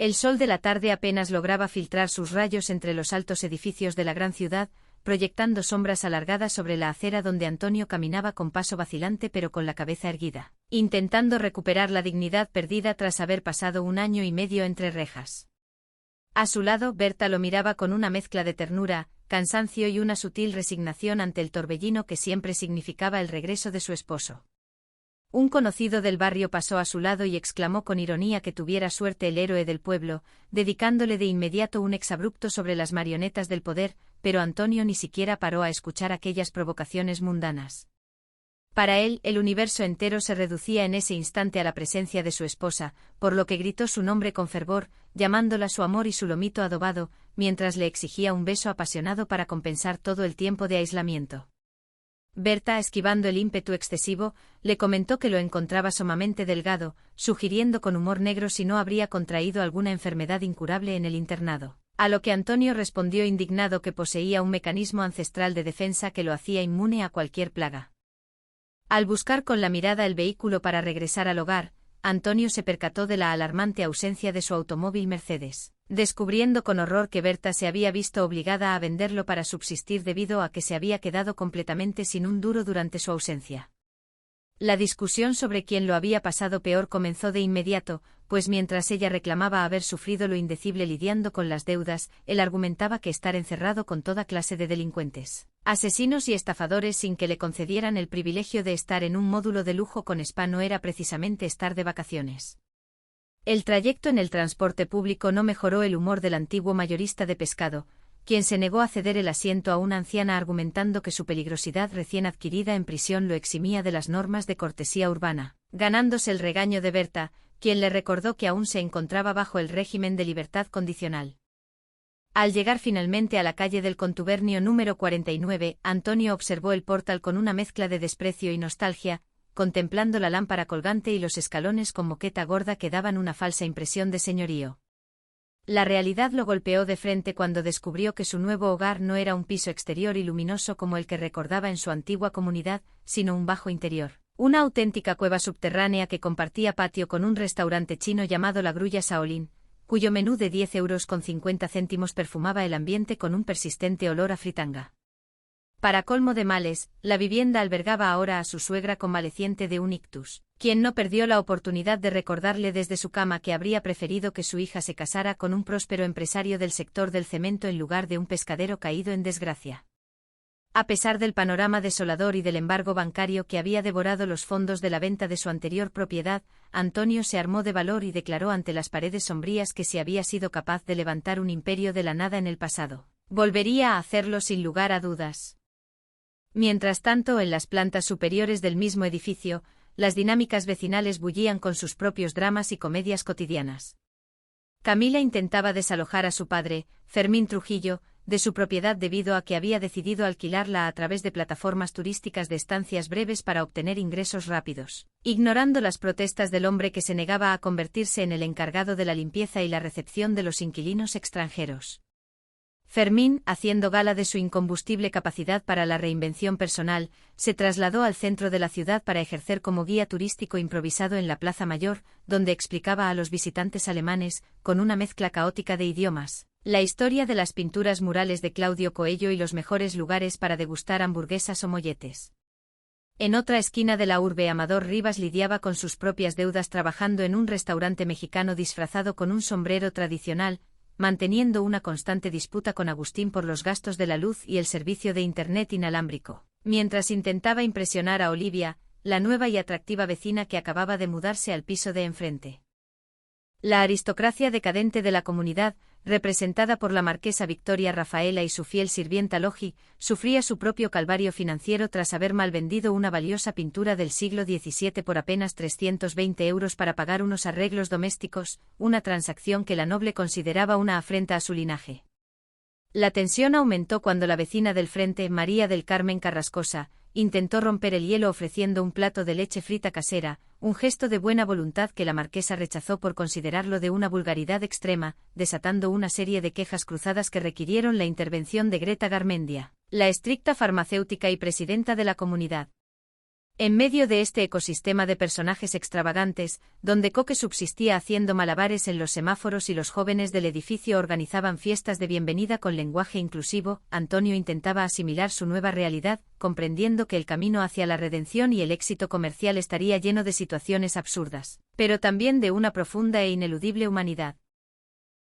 El sol de la tarde apenas lograba filtrar sus rayos entre los altos edificios de la gran ciudad, proyectando sombras alargadas sobre la acera donde Antonio caminaba con paso vacilante pero con la cabeza erguida, intentando recuperar la dignidad perdida tras haber pasado 1 año y medio entre rejas. A su lado, Berta lo miraba con una mezcla de ternura, cansancio y una sutil resignación ante el torbellino que siempre significaba el regreso de su esposo. Un conocido del barrio pasó a su lado y exclamó con ironía que tuviera suerte el héroe del pueblo, dedicándole de inmediato un exabrupto sobre las marionetas del poder, pero Antonio ni siquiera paró a escuchar aquellas provocaciones mundanas. Para él, el universo entero se reducía en ese instante a la presencia de su esposa, por lo que gritó su nombre con fervor, llamándola su amor y su lomito adobado, mientras le exigía un beso apasionado para compensar todo el tiempo de aislamiento. Berta, esquivando el ímpetu excesivo, le comentó que lo encontraba sumamente delgado, sugiriendo con humor negro si no habría contraído alguna enfermedad incurable en el internado. A lo que Antonio respondió indignado que poseía un mecanismo ancestral de defensa que lo hacía inmune a cualquier plaga. Al buscar con la mirada el vehículo para regresar al hogar, Antonio se percató de la alarmante ausencia de su automóvil Mercedes, descubriendo con horror que Berta se había visto obligada a venderlo para subsistir debido a que se había quedado completamente sin un duro durante su ausencia. La discusión sobre quién lo había pasado peor comenzó de inmediato, pues mientras ella reclamaba haber sufrido lo indecible lidiando con las deudas, él argumentaba que estar encerrado con toda clase de delincuentes, asesinos y estafadores sin que le concedieran el privilegio de estar en un módulo de lujo con spa no era precisamente estar de vacaciones. El trayecto en el transporte público no mejoró el humor del antiguo mayorista de pescado, quien se negó a ceder el asiento a una anciana argumentando que su peligrosidad recién adquirida en prisión lo eximía de las normas de cortesía urbana, ganándose el regaño de Berta, quien le recordó que aún se encontraba bajo el régimen de libertad condicional. Al llegar finalmente a la calle del Contubernio número 49, Antonio observó el portal con una mezcla de desprecio y nostalgia, contemplando la lámpara colgante y los escalones con moqueta gorda que daban una falsa impresión de señorío. La realidad lo golpeó de frente cuando descubrió que su nuevo hogar no era un piso exterior y luminoso como el que recordaba en su antigua comunidad, sino un bajo interior, una auténtica cueva subterránea que compartía patio con un restaurante chino llamado La Grulla Shaolin, cuyo menú de 10,50 € perfumaba el ambiente con un persistente olor a fritanga. Para colmo de males, la vivienda albergaba ahora a su suegra convaleciente de un ictus, quien no perdió la oportunidad de recordarle desde su cama que habría preferido que su hija se casara con un próspero empresario del sector del cemento en lugar de un pescadero caído en desgracia. A pesar del panorama desolador y del embargo bancario que había devorado los fondos de la venta de su anterior propiedad, Antonio se armó de valor y declaró ante las paredes sombrías que si había sido capaz de levantar un imperio de la nada en el pasado, volvería a hacerlo sin lugar a dudas. Mientras tanto, en las plantas superiores del mismo edificio, las dinámicas vecinales bullían con sus propios dramas y comedias cotidianas. Camila intentaba desalojar a su padre, Fermín Trujillo, de su propiedad debido a que había decidido alquilarla a través de plataformas turísticas de estancias breves para obtener ingresos rápidos, ignorando las protestas del hombre que se negaba a convertirse en el encargado de la limpieza y la recepción de los inquilinos extranjeros. Fermín, haciendo gala de su incombustible capacidad para la reinvención personal, se trasladó al centro de la ciudad para ejercer como guía turístico improvisado en la Plaza Mayor, donde explicaba a los visitantes alemanes, con una mezcla caótica de idiomas, la historia de las pinturas murales de Claudio Coello y los mejores lugares para degustar hamburguesas o molletes. En otra esquina de la urbe, Amador Rivas lidiaba con sus propias deudas trabajando en un restaurante mexicano disfrazado con un sombrero tradicional, manteniendo una constante disputa con Agustín por los gastos de la luz y el servicio de Internet inalámbrico, mientras intentaba impresionar a Olivia, la nueva y atractiva vecina que acababa de mudarse al piso de enfrente. La aristocracia decadente de la comunidad, representada por la marquesa Victoria Rafaela y su fiel sirvienta Logi, sufría su propio calvario financiero tras haber malvendido una valiosa pintura del siglo XVII por apenas 320 € para pagar unos arreglos domésticos, una transacción que la noble consideraba una afrenta a su linaje. La tensión aumentó cuando la vecina del frente, María del Carmen Carrascosa, intentó romper el hielo ofreciendo un plato de leche frita casera, un gesto de buena voluntad que la marquesa rechazó por considerarlo de una vulgaridad extrema, desatando una serie de quejas cruzadas que requirieron la intervención de Greta Garmendia, la estricta farmacéutica y presidenta de la comunidad. En medio de este ecosistema de personajes extravagantes, donde Coque subsistía haciendo malabares en los semáforos y los jóvenes del edificio organizaban fiestas de bienvenida con lenguaje inclusivo, Antonio intentaba asimilar su nueva realidad, comprendiendo que el camino hacia la redención y el éxito comercial estaría lleno de situaciones absurdas, pero también de una profunda e ineludible humanidad.